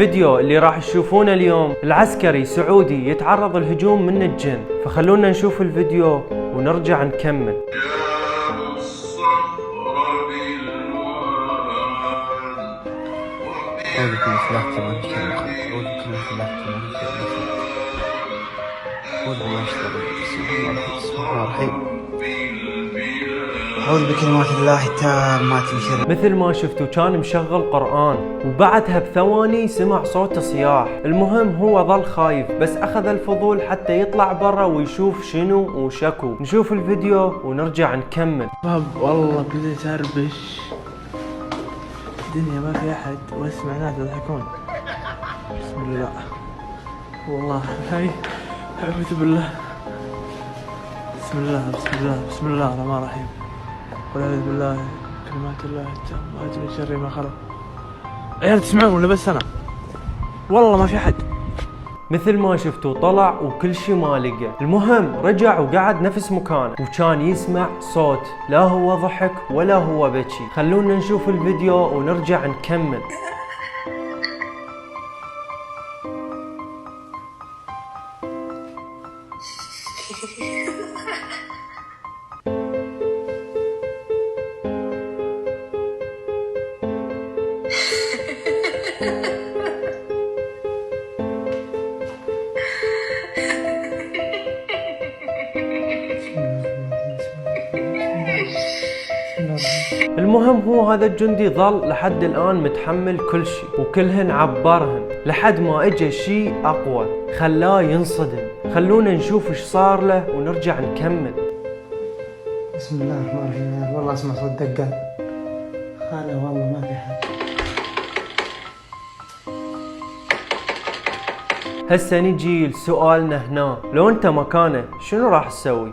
الفيديو اللي راح تشوفونه اليوم العسكري سعودي يتعرض الهجوم من الجن، فخلونا نشوف الفيديو ونرجع نكمل. أعوذ بالله من شر ما خلق. أعوذ بالله من شر ما خلق. أعوذ بالله من شر ما خلق. بسم الله الرحمن الرحيم. أعوذ بكلمات الله التامات من شر. مثل ما شفتوا كان مشغل قرآن وبعدها بثواني سمع صوت صياح. المهم هو ظل خايف بس أخذ الفضول حتى يطلع برا ويشوف شنو وشكو. نشوف الفيديو ونرجع نكمل. والله بديت أربش، الدنيا ما في أحد واسمع ناس يضحكون. بسم الله والله هاي، أعوذ بالله. بسم الله بسم الله بسم الله الرحمن الرحيم. قل أعوذ بالله كلمات الله التامات من شر ما خلق. عيال تسمعون ولا بس أنا؟ والله ما في أحد. مثل ما شفتوا طلع وكل شي ما لقى. المهم رجع وقعد نفس مكانه وكان يسمع صوت، لا هو ضحك ولا هو بكي. خلونا نشوف الفيديو ونرجع نكمل. المهم هو هذا الجندي ظل لحد الآن متحمل كل شيء وكلهن عبرهن لحد ما اجى شيء أقوى خلاه ينصدم. خلونا نشوف ايش صار له ونرجع نكمل. بسم الله الرحمن الرحيم. والله اسمع صوت دقات. خاله والله ما في حد. هسه نجي لسؤالنا هنا، لو انت مكانه شنو راح تسوي؟